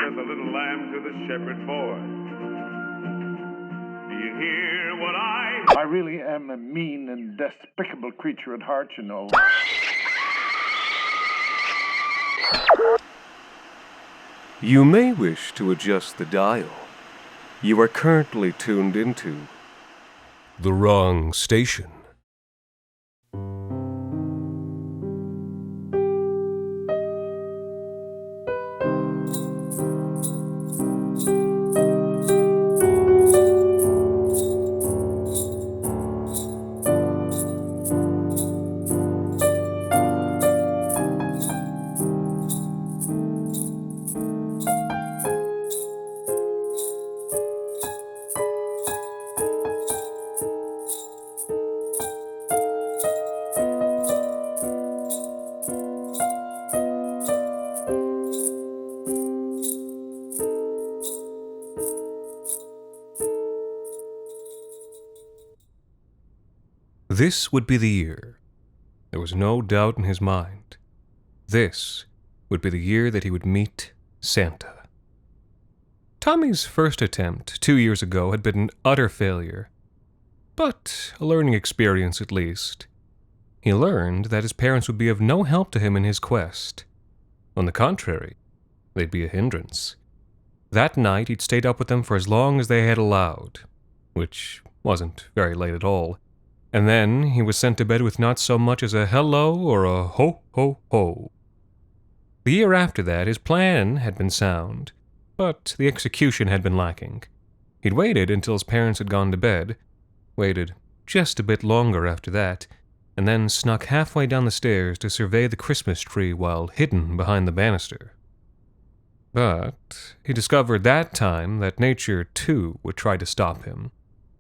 just a little lamb to the shepherd boy. Do you hear what I really am a mean and despicable creature at heart, you know. You may wish to adjust the dial. You are currently tuned into the wrong station. This would be the year. There was no doubt in his mind. This would be the year that he would meet Santa. Tommy's first attempt 2 years ago had been an utter failure, but a learning experience at least. He learned that his parents would be of no help to him in his quest. On the contrary, they'd be a hindrance. That night he'd stayed up with them for as long as they had allowed, which wasn't very late at all. And then he was sent to bed with not so much as a hello or a ho, ho, ho. The year after that, his plan had been sound, but the execution had been lacking. He'd waited until his parents had gone to bed, waited just a bit longer after that, and then snuck halfway down the stairs to survey the Christmas tree while hidden behind the banister. But he discovered that time that nature, too, would try to stop him.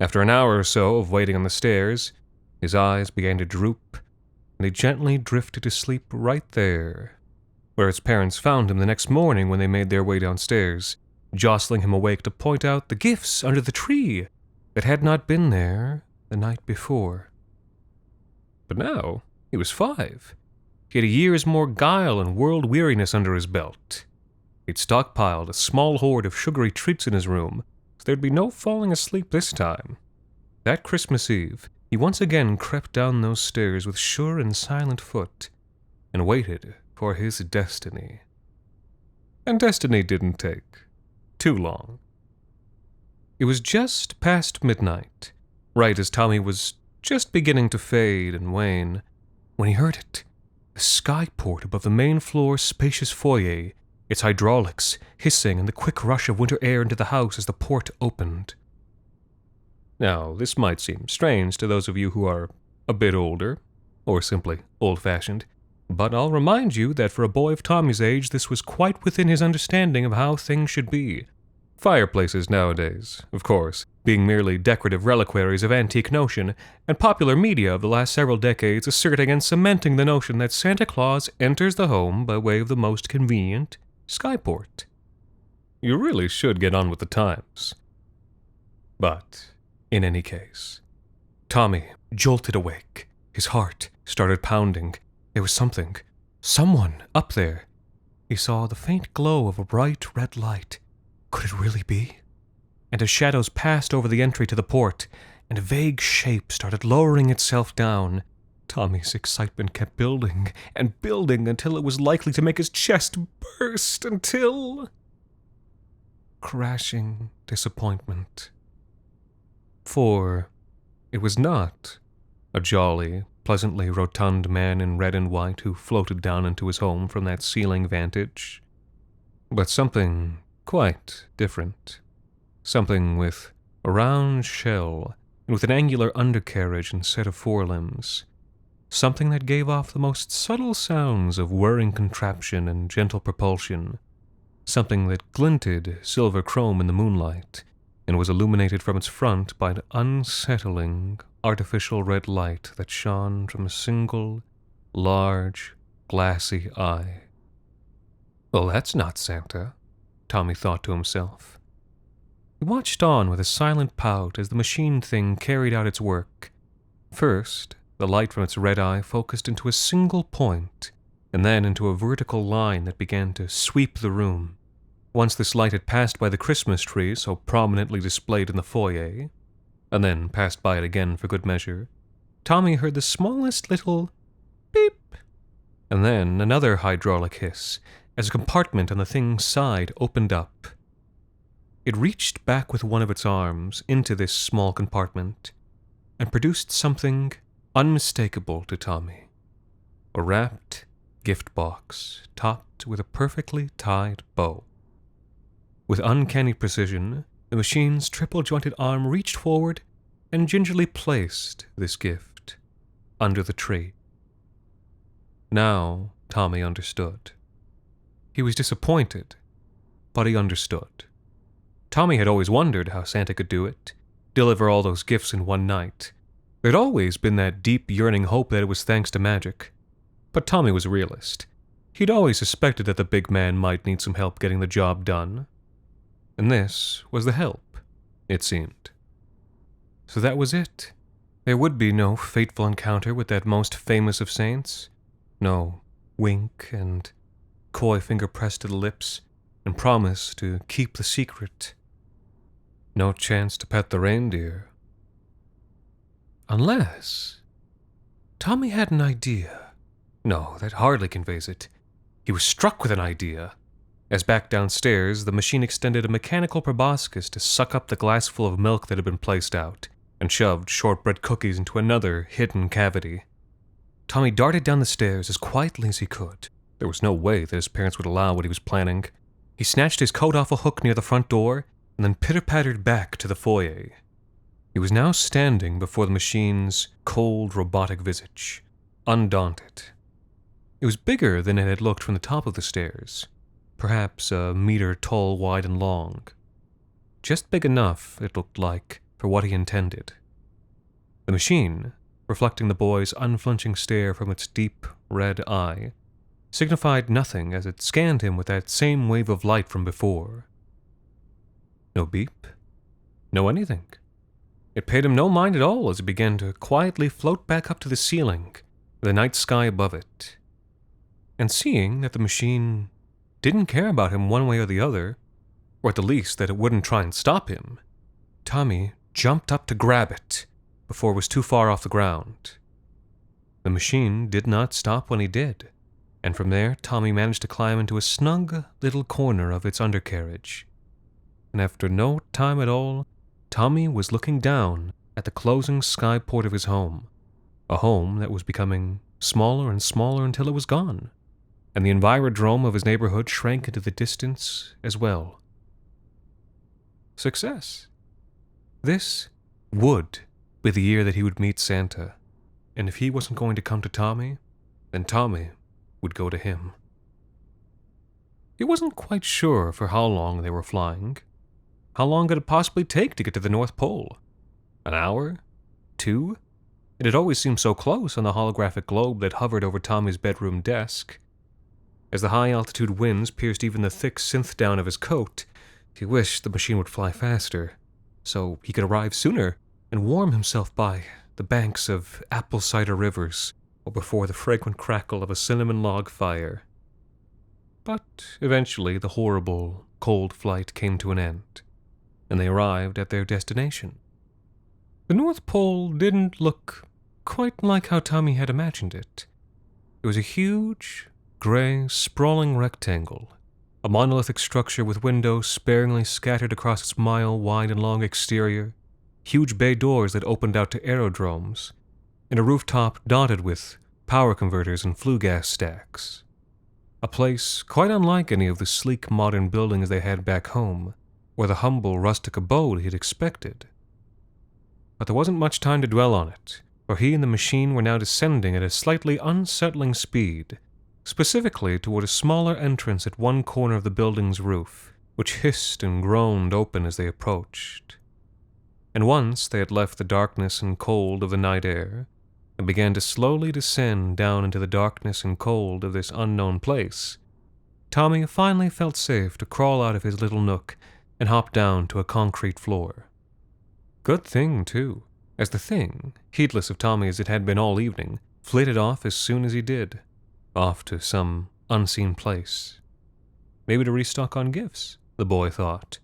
After an hour or so of waiting on the stairs, his eyes began to droop, and he gently drifted to sleep right there, where his parents found him the next morning when they made their way downstairs, jostling him awake to point out the gifts under the tree that had not been there the night before. But now he was 5. He had a year's more guile and world-weariness under his belt. He'd stockpiled a small hoard of sugary treats in his room, so there'd be no falling asleep this time. That Christmas Eve, he once again crept down those stairs with sure and silent foot, and waited for his destiny. And destiny didn't take too long. It was just past midnight, right as Tommy was just beginning to fade and wane, when he heard it. The skyport above the main floor's spacious foyer, its hydraulics hissing and the quick rush of winter air into the house as the port opened. Now, this might seem strange to those of you who are a bit older, or simply old-fashioned, but I'll remind you that for a boy of Tommy's age, this was quite within his understanding of how things should be. Fireplaces nowadays, of course, being merely decorative reliquaries of antique notion, and popular media of the last several decades asserting and cementing the notion that Santa Claus enters the home by way of the most convenient skyport. You really should get on with the times. But in any case, Tommy jolted awake. His heart started pounding. There was someone up there. He saw the faint glow of a bright red light. Could it really be? And as shadows passed over the entry to the port, and a vague shape started lowering itself down, Tommy's excitement kept building and building until it was likely to make his chest burst, until crashing disappointment. For it was not a jolly, pleasantly rotund man in red and white who floated down into his home from that ceiling vantage, but something quite different. Something with a round shell and with an angular undercarriage instead of forelimbs. Something that gave off the most subtle sounds of whirring contraption and gentle propulsion. Something that glinted silver chrome in the moonlight and was illuminated from its front by an unsettling, artificial red light that shone from a single, large, glassy eye. Well, that's not Santa, Tommy thought to himself. He watched on with a silent pout as the machine thing carried out its work. First, the light from its red eye focused into a single point, and then into a vertical line that began to sweep the room. once this light had passed by the Christmas tree so prominently displayed in the foyer, and then passed by it again for good measure, Tommy heard the smallest little beep, and then another hydraulic hiss as a compartment on the thing's side opened up. It reached back with one of its arms into this small compartment and produced something unmistakable to Tommy. A wrapped gift box topped with a perfectly tied bow. With uncanny precision, the machine's triple-jointed arm reached forward and gingerly placed this gift under the tree. Now Tommy understood. He was disappointed, but he understood. Tommy had always wondered how Santa could do it, deliver all those gifts in one night. There'd always been that deep yearning hope that it was thanks to magic. But Tommy was a realist. He'd always suspected that the big man might need some help getting the job done. And this was the help, it seemed. So that was it. There would be no fateful encounter with that most famous of saints. No wink and coy finger pressed to the lips and promise to keep the secret. No chance to pet the reindeer. Unless Tommy had an idea. No, that hardly conveys it. He was struck with an idea. As back downstairs, the machine extended a mechanical proboscis to suck up the glassful of milk that had been placed out, and shoved shortbread cookies into another hidden cavity. Tommy darted down the stairs as quietly as he could. There was no way that his parents would allow what he was planning. He snatched his coat off a hook near the front door, and then pitter-pattered back to the foyer. He was now standing before the machine's cold, robotic visage, undaunted. It was bigger than it had looked from the top of the stairs, perhaps a meter tall, wide, and long. Just big enough, it looked like, for what he intended. The machine, reflecting the boy's unflinching stare from its deep, red eye, signified nothing as it scanned him with that same wave of light from before. No beep, no anything. It paid him no mind at all as it began to quietly float back up to the ceiling, with the night sky above it. And seeing that the machine didn't care about him one way or the other, or at the least that it wouldn't try and stop him, Tommy jumped up to grab it before it was too far off the ground. The machine did not stop when he did, and from there Tommy managed to climb into a snug little corner of its undercarriage. And after no time at all, Tommy was looking down at the closing skyport of his home, a home that was becoming smaller and smaller until it was gone, and the envirodrome of his neighborhood shrank into the distance as well. Success. This would be the year that he would meet Santa, and if he wasn't going to come to Tommy, then Tommy would go to him. He wasn't quite sure for how long they were flying. How long could it possibly take to get to the North Pole? An hour? 2? It had always seemed so close on the holographic globe that hovered over Tommy's bedroom desk. As the high-altitude winds pierced even the thick synth down of his coat, he wished the machine would fly faster, so he could arrive sooner and warm himself by the banks of apple cider rivers or before the fragrant crackle of a cinnamon log fire. But eventually the horrible, cold flight came to an end, and they arrived at their destination. The North Pole didn't look quite like how Tommy had imagined it. It was a huge, gray, sprawling rectangle, a monolithic structure with windows sparingly scattered across its mile-wide and long exterior, huge bay doors that opened out to aerodromes, and a rooftop dotted with power converters and flue gas stacks. A place quite unlike any of the sleek modern buildings they had back home, or the humble rustic abode he'd expected. But there wasn't much time to dwell on it, for he and the machine were now descending at a slightly unsettling speed, specifically toward a smaller entrance at one corner of the building's roof, which hissed and groaned open as they approached. And once they had left the darkness and cold of the night air, and began to slowly descend down into the darkness and cold of this unknown place, Tommy finally felt safe to crawl out of his little nook and hop down to a concrete floor. Good thing, too, as the thing, heedless of Tommy as it had been all evening, flitted off as soon as he did, off to some unseen place. Maybe to restock on gifts, the boy thought.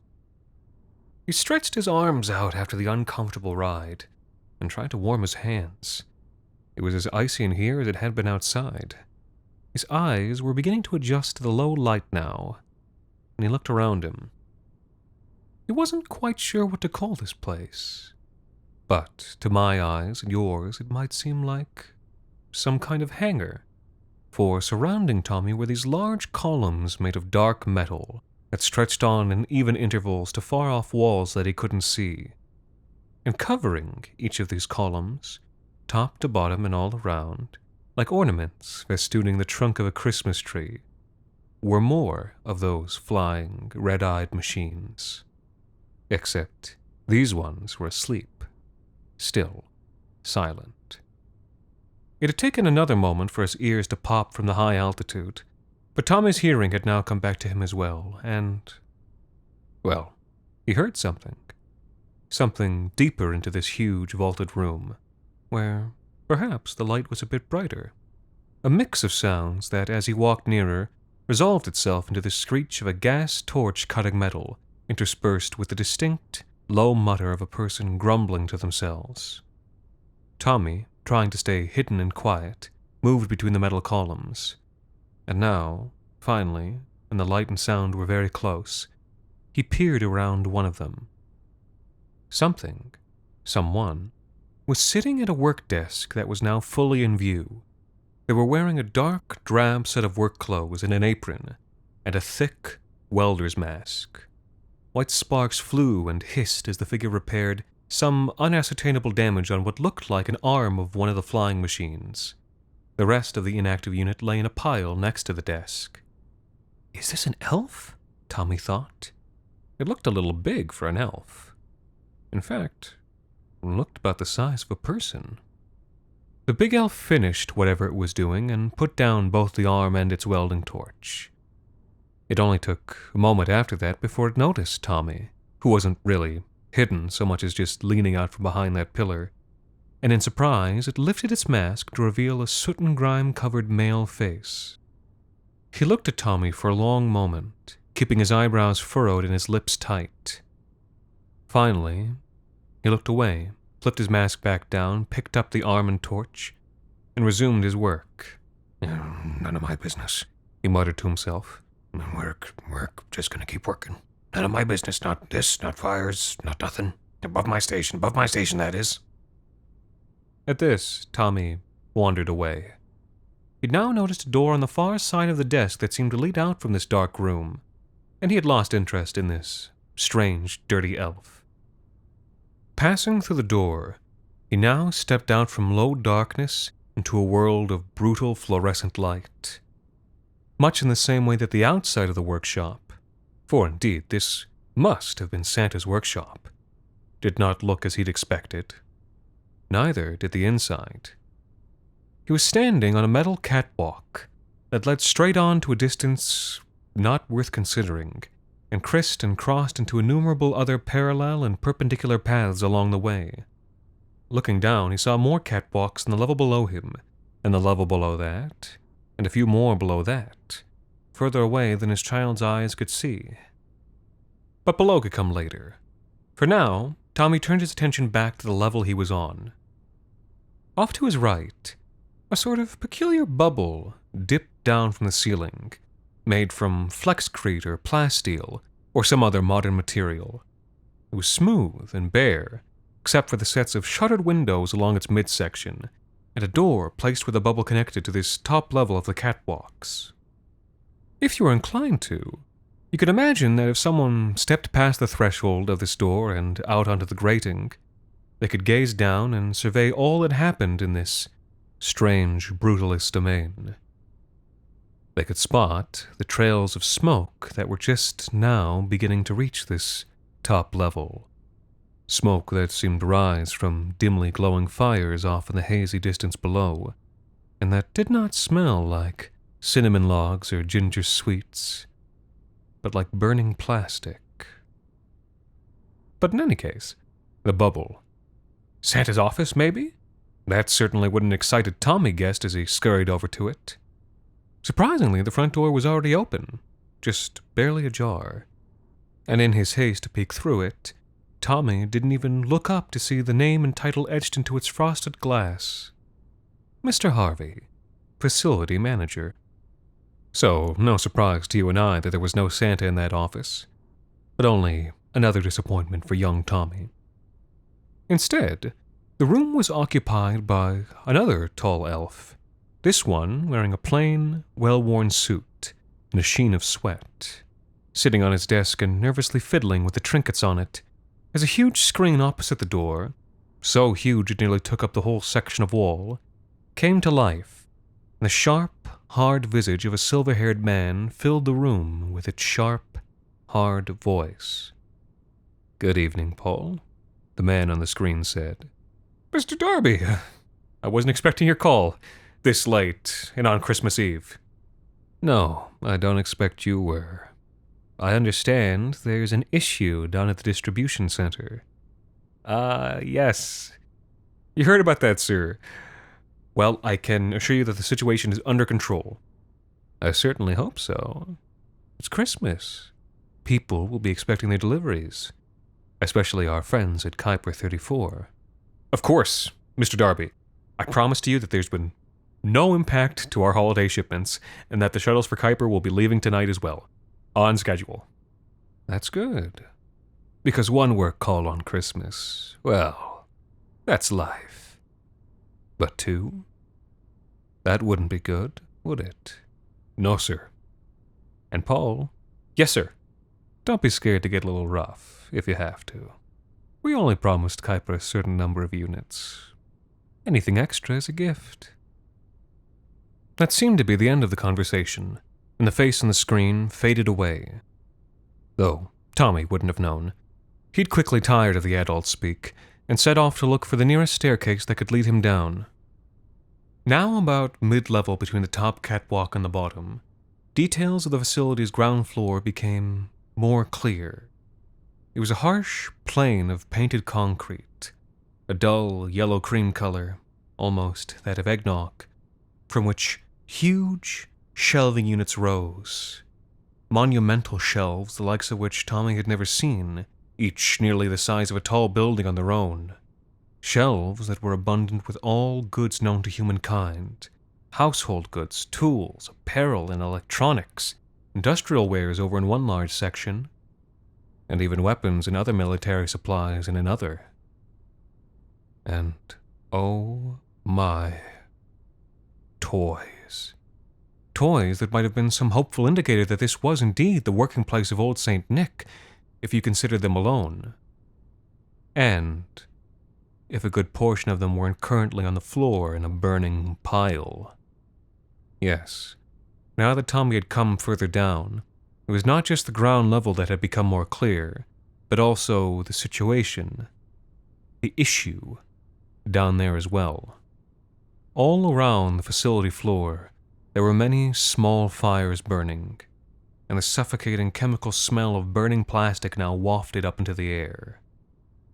He stretched his arms out after the uncomfortable ride and tried to warm his hands. It was as icy in here as it had been outside. His eyes were beginning to adjust to the low light now, and he looked around him. He wasn't quite sure what to call this place, but to my eyes and yours it might seem like some kind of hangar, for surrounding Tommy were these large columns made of dark metal that stretched on in even intervals to far-off walls that he couldn't see. And covering each of these columns, top to bottom and all around, like ornaments festooning the trunk of a Christmas tree, were more of those flying, red-eyed machines. Except these ones were asleep, still, silent. It had taken another moment for his ears to pop from the high altitude, but Tommy's hearing had now come back to him as well, and, well, he heard something. Something deeper into this huge vaulted room, where perhaps the light was a bit brighter. A mix of sounds that, as he walked nearer, resolved itself into the screech of a gas torch cutting metal, interspersed with the distinct, low mutter of a person grumbling to themselves. Tommy, trying to stay hidden and quiet, moved between the metal columns. And now, finally, when the light and sound were very close, he peered around one of them. Someone, was sitting at a work desk that was now fully in view. They were wearing a dark, drab set of work clothes and an apron, and a thick welder's mask. White sparks flew and hissed as the figure repaired some unascertainable damage on what looked like an arm of one of the flying machines. The rest of the inactive unit lay in a pile next to the desk. Is this an elf? Tommy thought. It looked a little big for an elf. In fact, it looked about the size of a person. The big elf finished whatever it was doing and put down both the arm and its welding torch. It only took a moment after that before it noticed Tommy, who wasn't really hidden so much as just leaning out from behind that pillar, and in surprise it lifted its mask to reveal a soot-and-grime-covered male face. He looked at Tommy for a long moment, keeping his eyebrows furrowed and his lips tight. Finally, he looked away, flipped his mask back down, picked up the arm and torch, and resumed his work. None of my business, he muttered to himself. Work, just gonna keep working. None of my business, not this, not fires, not nothing. Above my station, that is. At this, Tommy wandered away. He'd now noticed a door on the far side of the desk that seemed to lead out from this dark room, and he had lost interest in this strange, dirty elf. Passing through the door, he now stepped out from low darkness into a world of brutal fluorescent light. Much in the same way that the outside of the workshop, for indeed this must have been Santa's workshop, did not look as he'd expected. Neither did the inside. He was standing on a metal catwalk that led straight on to a distance not worth considering, and crissed and crossed into innumerable other parallel and perpendicular paths along the way. Looking down, he saw more catwalks in the level below him, and the level below that, and a few more below that, further away than his child's eyes could see. But below could come later. For now, Tommy turned his attention back to the level he was on. Off to his right, a sort of peculiar bubble dipped down from the ceiling, made from flexcrete or plasteel, or some other modern material. It was smooth and bare, except for the sets of shuttered windows along its midsection, and a door placed where the bubble connected to this top level of the catwalks. If you were inclined to, you could imagine that if someone stepped past the threshold of this door and out onto the grating, they could gaze down and survey all that happened in this strange, brutalist domain. They could spot the trails of smoke that were just now beginning to reach this top level. Smoke that seemed to rise from dimly glowing fires off in the hazy distance below, and that did not smell like cinnamon logs or ginger sweets, but like burning plastic. But in any case, the bubble. Santa's office, maybe? That certainly wouldn't excited Tommy guessed as he scurried over to it. Surprisingly, the front door was already open, just barely ajar. and in his haste to peek through it, Tommy didn't even look up to see the name and title etched into its frosted glass. Mr. Harvey, Facility Manager. So, no surprise to you and I that there was no Santa in that office, but only another disappointment for young Tommy. Instead, the room was occupied by another tall elf, this one wearing a plain, well-worn suit and a sheen of sweat. Sitting on his desk and nervously fiddling with the trinkets on it is a huge screen opposite the door, so huge it nearly took up the whole section of wall, came to life, and the sharp, hard visage of a silver-haired man filled the room with its sharp, hard voice. "Good evening, Paul," the man on the screen said. "Mr. Darby, I wasn't expecting your call, this late and on Christmas Eve." "No, I don't expect you were. I understand there's an issue down at the distribution center." Yes. You heard about that, sir. Well, I can assure you that the situation is under control." "I certainly hope so. It's Christmas. People will be expecting their deliveries, especially our friends at Kuiper 34. "Of course, Mr. Darby. I promise to you that there's been no impact to our holiday shipments, and that the shuttles for Kuiper will be leaving tonight as well. On schedule." "That's good. Because one work call on Christmas, well, that's life. But two? That wouldn't be good, would it?" "No, sir." "And Paul?" "Yes, sir." "Don't be scared to get a little rough, if you have to. We only promised Kuiper a certain number of units. Anything extra is a gift." That seemed to be the end of the conversation, and the face on the screen faded away. Though Tommy wouldn't have known. He'd quickly tired of the adult speak, and set off to look for the nearest staircase that could lead him down. Now about mid-level between the top catwalk and the bottom, details of the facility's ground floor became more clear. It was a harsh plain of painted concrete, a dull yellow cream color, almost that of eggnog, from which huge shelving units rose. Monumental shelves, the likes of which Tommy had never seen, each nearly the size of a tall building on their own. Shelves that were abundant with all goods known to humankind. Household goods, tools, apparel, and electronics. Industrial wares over in one large section, and even weapons and other military supplies in another. And, oh my, toys. Toys that might have been some hopeful indicator that this was indeed the working place of old St. Nick, if you considered them alone. And if a good portion of them weren't currently on the floor in a burning pile. Yes, now that Tommy had come further down, it was not just the ground level that had become more clear, but also the situation, the issue, down there as well. All around the facility floor, there were many small fires burning, and the suffocating chemical smell of burning plastic now wafted up into the air.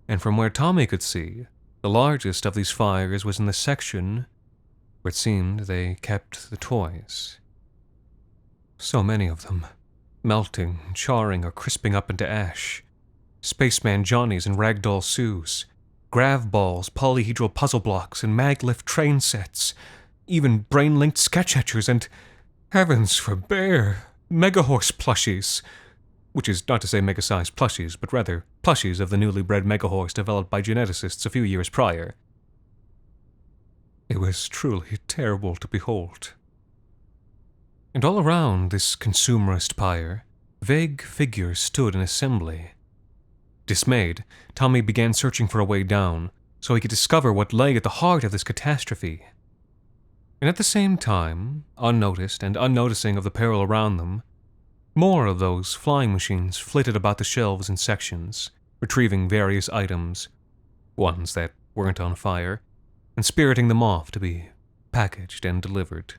And from where Tommy could see, the largest of these fires was in the section where it seemed they kept the toys. So many of them, melting, charring, or crisping up into ash. Spaceman Johnnies and Ragdoll Sues, grav balls, polyhedral puzzle blocks, and mag-lift train sets, even brain-linked sketch etchers, and, heavens forbear, Megahorse plushies. Which is not to say mega-sized plushies, but rather plushies of the newly bred Megahorse developed by geneticists a few years prior. It was truly terrible to behold. And all around this consumerist pyre, vague figures stood in assembly. Dismayed, Tommy began searching for a way down, so he could discover what lay at the heart of this catastrophe. And at the same time, unnoticed and unnoticing of the peril around them, more of those flying machines flitted about the shelves in sections, retrieving various items, ones that weren't on fire, and spiriting them off to be packaged and delivered.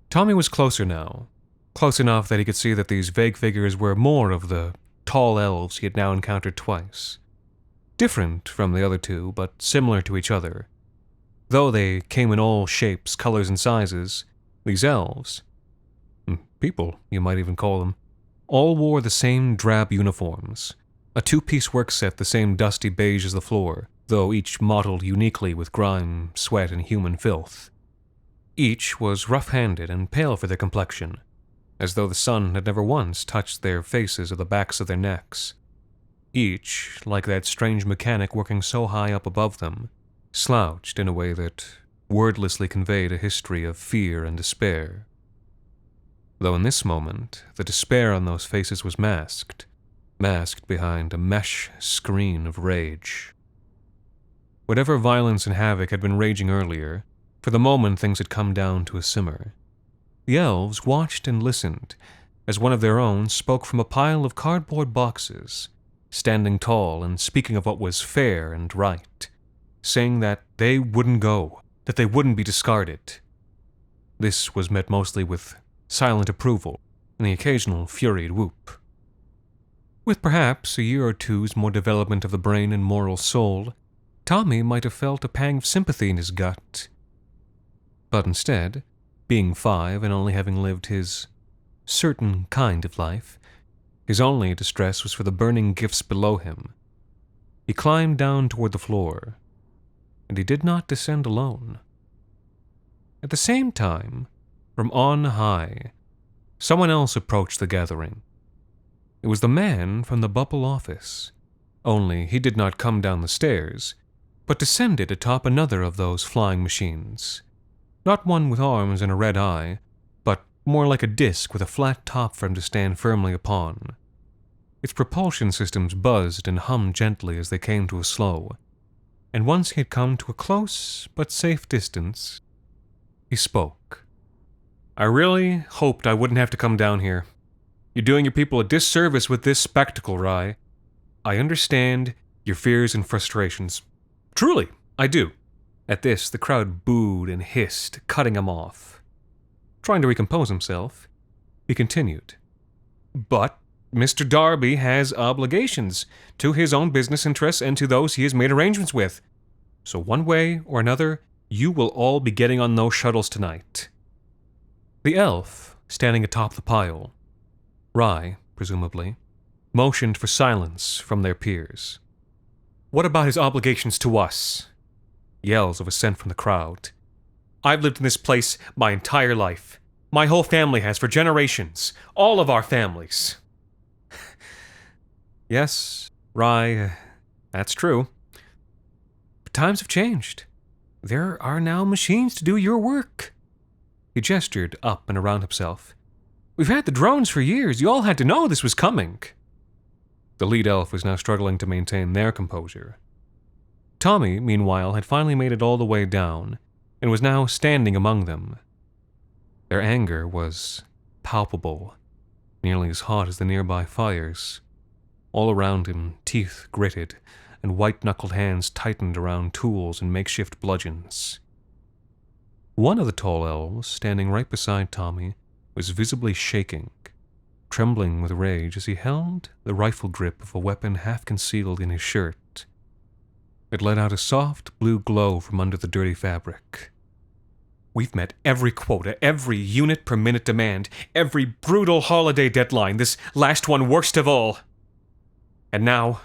Tommy was closer now, close enough that he could see that these vague figures were more of the tall elves he had now encountered twice. Different from the other two, but similar to each other. Though they came in all shapes, colors, and sizes, these elves, people, you might even call them, All wore the same drab uniforms, a two-piece work set the same dusty beige as the floor, though each mottled uniquely with grime, sweat, and human filth. Each was rough-handed and pale for their complexion, as though the sun had never once touched their faces or the backs of their necks. Each, like that strange mechanic working so high up above them, slouched in a way that wordlessly conveyed a history of fear and despair. Though in this moment, the despair on those faces was masked behind a mesh screen of rage. Whatever violence and havoc had been raging earlier, for the moment things had come down to a simmer. The elves watched and listened as one of their own spoke from a pile of cardboard boxes, standing tall and speaking of what was fair and right, saying that they wouldn't go, that they wouldn't be discarded. This was met mostly with silent approval and the occasional furied whoop. With perhaps a year or two's more development of the brain and moral soul, Tommy might have felt a pang of sympathy in his gut. But instead, being 5 and only having lived his certain kind of life, his only distress was for the burning gifts below him. He climbed down toward the floor, and he did not descend alone. At the same time, from on high, someone else approached the gathering. It was the man from the bubble office, only he did not come down the stairs, but descended atop another of those flying machines. Not one with arms and a red eye, but more like a disc with a flat top for him to stand firmly upon. Its propulsion systems buzzed and hummed gently as they came to a slow, and once he had come to a close but safe distance, he spoke. "I really hoped I wouldn't have to come down here. You're doing your people a disservice with this spectacle, Rye. I understand your fears and frustrations. Truly, I do." At this, the crowd booed and hissed, cutting him off. Trying to recompose himself, he continued. "But Mr. Darby has obligations to his own business interests and to those he has made arrangements with. So one way or another, you will all be getting on those shuttles tonight." The elf, standing atop the pile, Rye, presumably, motioned for silence from their peers. "What about his obligations to us?" Yells of assent from the crowd. "I've lived in this place my entire life. My whole family has for generations. All of our families." Yes, Rye, that's true. But times have changed. There are now machines to do your work. He gestured up and around himself. "We've had the drones for years. You all had to know this was coming." The lead elf was now struggling to maintain their composure. Tommy, meanwhile, had finally made it all the way down, and was now standing among them. Their anger was palpable, nearly as hot as the nearby fires. All around him, teeth gritted, and white-knuckled hands tightened around tools and makeshift bludgeons. One of the tall elves, standing right beside Tommy, was visibly shaking, trembling with rage as he held the rifle grip of a weapon half concealed in his shirt. It let out a soft blue glow from under the dirty fabric. "We've met every quota, every unit per minute demand, every brutal holiday deadline, this last one worst of all. And now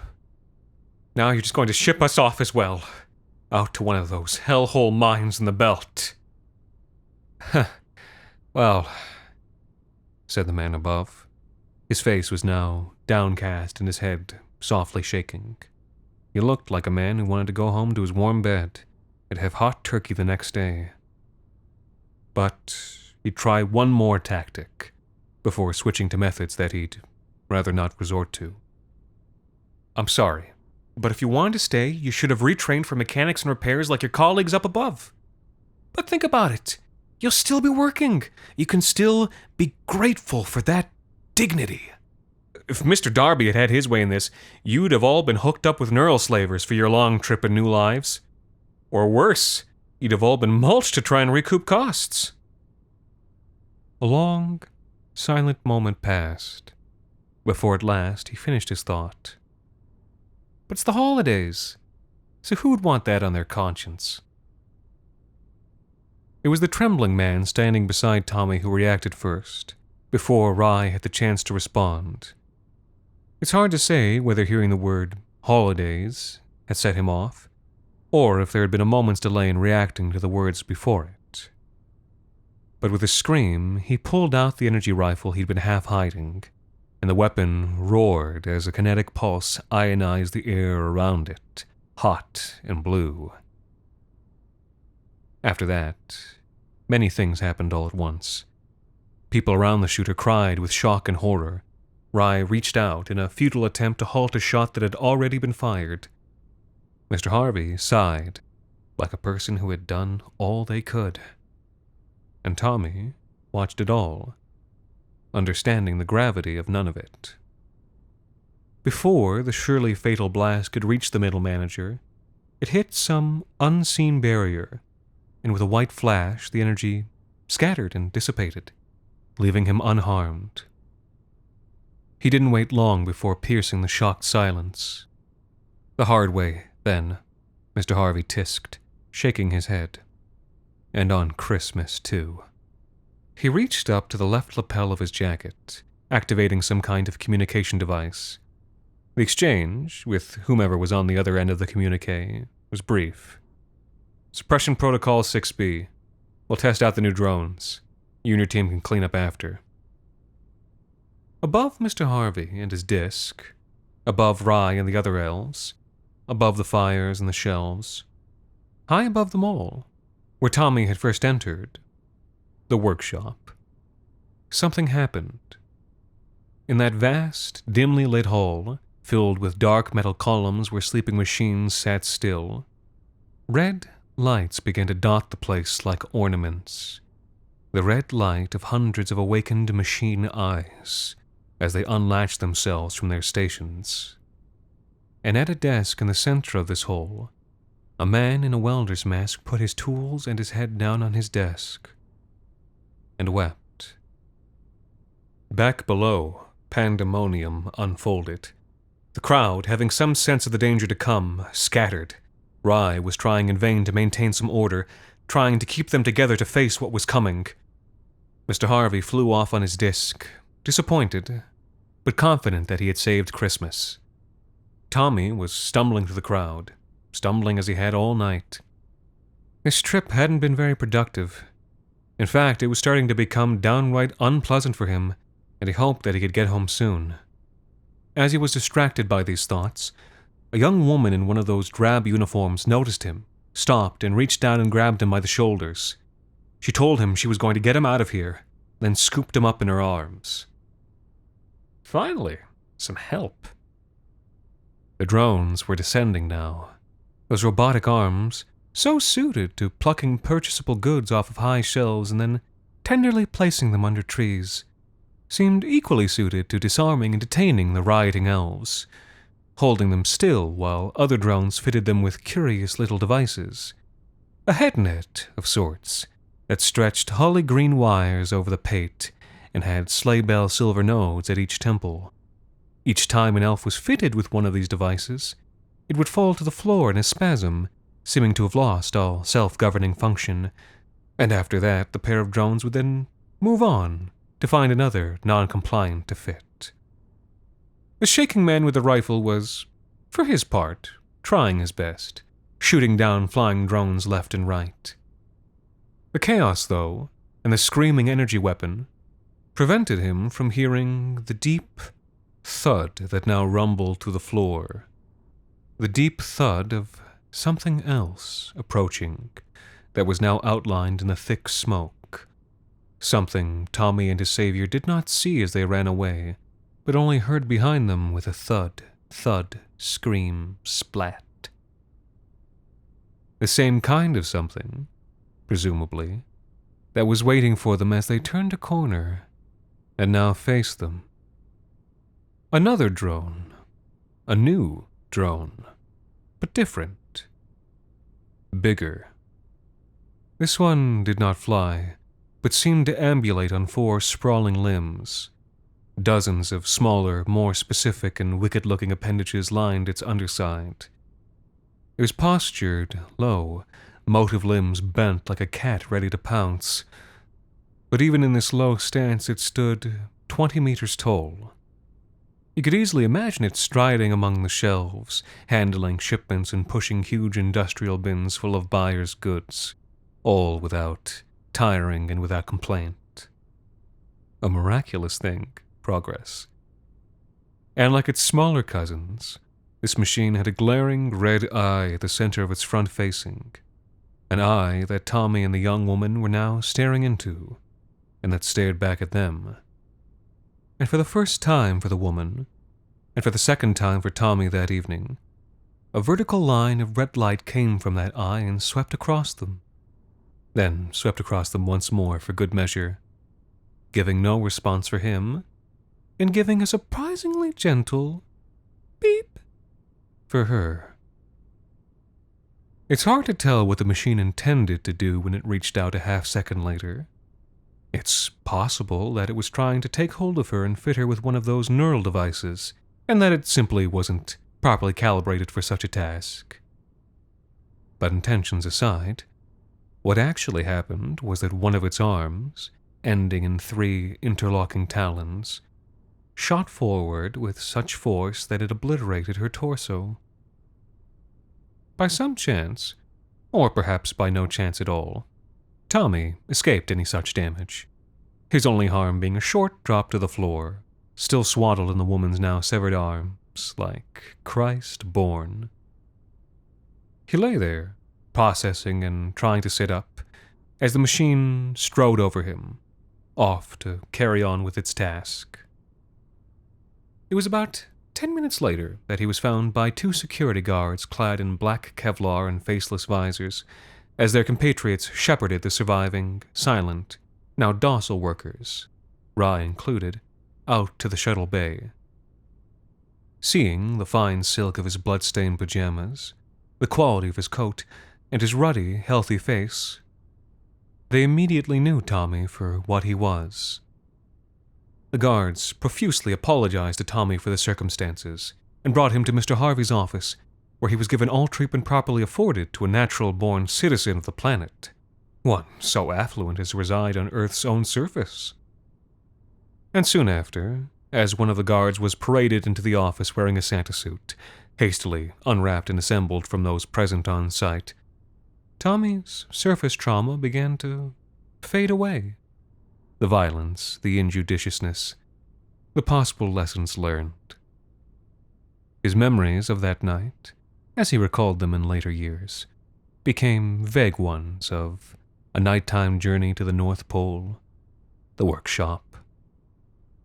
you're just going to ship us off as well, out to one of those hellhole mines in the belt." "Huh. Well," said the man above. His face was now downcast and his head softly shaking. He looked like a man who wanted to go home to his warm bed and have hot turkey the next day. But he'd try one more tactic before switching to methods that he'd rather not resort to. "I'm sorry, but if you wanted to stay, you should have retrained for mechanics and repairs like your colleagues up above. But think about it. You'll still be working. You can still be grateful for that dignity. If Mr. Darby had had his way in this, you'd have all been hooked up with neural slavers for your long trip and new lives. Or worse, you'd have all been mulched to try and recoup costs." A long, silent moment passed, before at last he finished his thought. "But it's the holidays, so who'd want that on their conscience?" It was the trembling man standing beside Tommy who reacted first, before Rye had the chance to respond. It's hard to say whether hearing the word holidays had set him off, or if there had been a moment's delay in reacting to the words before it. But with a scream, he pulled out the energy rifle he'd been half hiding, and the weapon roared as a kinetic pulse ionized the air around it, hot and blue. After that, many things happened all at once. People around the shooter cried with shock and horror. Rye reached out in a futile attempt to halt a shot that had already been fired. Mr. Harvey sighed, like a person who had done all they could. And Tommy watched it all, understanding the gravity of none of it. Before the surely fatal blast could reach the middle manager, it hit some unseen barrier, and with a white flash, the energy scattered and dissipated, leaving him unharmed. He didn't wait long before piercing the shocked silence. The hard way, then, Mr. Harvey tisked, shaking his head. And on Christmas, too. He reached up to the left lapel of his jacket, activating some kind of communication device. The exchange, with whomever was on the other end of the communique, was brief. Suppression Protocol 6B. We'll test out the new drones. You and your team can clean up after. Above Mr. Harvey and his disc, above Rye and the other elves, above the fires and the shelves, high above them all, where Tommy had first entered, the workshop, something happened. In that vast, dimly lit hall, filled with dark metal columns where sleeping machines sat still, red lights began to dot the place like ornaments, the red light of hundreds of awakened machine eyes as they unlatched themselves from their stations. And at a desk in the center of this hall, a man in a welder's mask put his tools and his head down on his desk and wept. Back below, pandemonium unfolded. The crowd, having some sense of the danger to come, scattered. Rye was trying in vain to maintain some order, trying to keep them together to face what was coming. Mr. Harvey flew off on his disc, disappointed, but confident that he had saved Christmas. Tommy was stumbling through the crowd, stumbling as he had all night. His trip hadn't been very productive. In fact, it was starting to become downright unpleasant for him, and he hoped that he could get home soon. As he was distracted by these thoughts, a young woman in one of those drab uniforms noticed him, stopped, and reached down and grabbed him by the shoulders. She told him she was going to get him out of here, then scooped him up in her arms. Finally, some help. The drones were descending now. Those robotic arms, so suited to plucking purchasable goods off of high shelves and then tenderly placing them under trees, seemed equally suited to disarming and detaining the rioting elves, holding them still while other drones fitted them with curious little devices. A head net of sorts that stretched holly green wires over the pate and had sleigh bell silver nodes at each temple. Each time an elf was fitted with one of these devices, it would fall to the floor in a spasm, seeming to have lost all self-governing function, and after that the pair of drones would then move on to find another non-compliant to fit. The shaking man with the rifle was, for his part, trying his best, shooting down flying drones left and right. The chaos, though, and the screaming energy weapon prevented him from hearing the deep thud that now rumbled through the floor, the deep thud of something else approaching that was now outlined in the thick smoke, something Tommy and his savior did not see as they ran away, but only heard behind them with a thud, thud, scream, splat. The same kind of something, presumably, that was waiting for them as they turned a corner and now faced them. Another drone, a new drone, but different, bigger. This one did not fly, but seemed to ambulate on 4 sprawling limbs. Dozens of smaller, more specific and wicked-looking appendages lined its underside. It was postured low, motive limbs bent like a cat ready to pounce. But even in this low stance it stood 20 meters tall. You could easily imagine it striding among the shelves, handling shipments and pushing huge industrial bins full of buyers' goods, all without tiring and without complaint. A miraculous thing, progress. And like its smaller cousins, this machine had a glaring red eye at the center of its front facing, an eye that Tommy and the young woman were now staring into, and that stared back at them. And for the first time for the woman, and for the second time for Tommy that evening, a vertical line of red light came from that eye and swept across them, then swept across them once more for good measure, giving no response for him, and giving a surprisingly gentle beep for her. It's hard to tell what the machine intended to do when it reached out a half-second later. It's possible that it was trying to take hold of her and fit her with one of those neural devices, and that it simply wasn't properly calibrated for such a task. But intentions aside, what actually happened was that one of its arms, ending in 3 interlocking talons, shot forward with such force that it obliterated her torso. By some chance, or perhaps by no chance at all, Tommy escaped any such damage, his only harm being a short drop to the floor, still swaddled in the woman's now severed arms, like Christ born. He lay there, processing and trying to sit up, as the machine strode over him, off to carry on with its task. It was about 10 minutes later that he was found by 2 security guards clad in black Kevlar and faceless visors, as their compatriots shepherded the surviving, silent, now docile workers, Rye included, out to the shuttle bay. Seeing the fine silk of his blood-stained pajamas, the quality of his coat, and his ruddy, healthy face, they immediately knew Tommy for what he was. The guards profusely apologized to Tommy for the circumstances and brought him to Mr. Harvey's office, where he was given all treatment properly afforded to a natural-born citizen of the planet, one so affluent as to reside on Earth's own surface. And soon after, as one of the guards was paraded into the office wearing a Santa suit, hastily unwrapped and assembled from those present on site, Tommy's surface trauma began to fade away. The violence, the injudiciousness, the possible lessons learned. His memories of that night, as he recalled them in later years, became vague ones of a nighttime journey to the North Pole, the workshop,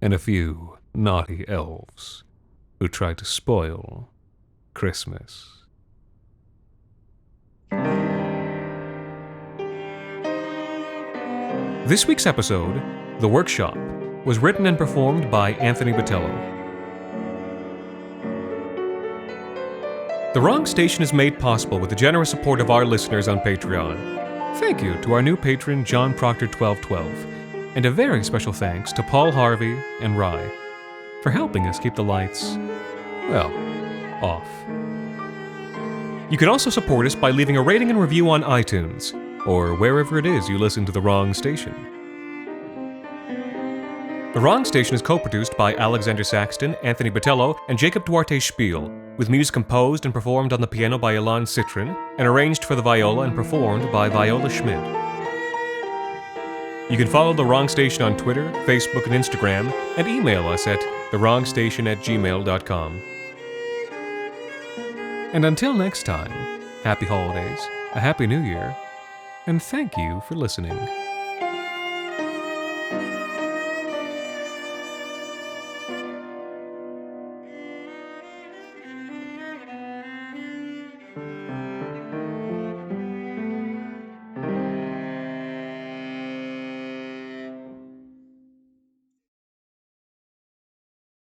and a few naughty elves who tried to spoil Christmas. This week's episode, The Workshop, was written and performed by Anthony Botello. The Wrong Station is made possible with the generous support of our listeners on Patreon. Thank you to our new patron, John Proctor 1212, and a very special thanks to Paul Harvey and Rye for helping us keep the lights, well, off. You can also support us by leaving a rating and review on iTunes, or wherever it is you listen to The Wrong Station. The Wrong Station is co-produced by Alexander Saxton, Anthony Botello, and Jacob Duarte Spiel, with music composed and performed on the piano by Ilan Citrin, and arranged for the viola and performed by Viola Schmidt. You can follow The Wrong Station on Twitter, Facebook, and Instagram, and email us at thewrongstation@gmail.com. And until next time, happy holidays, a happy new year, and thank you for listening.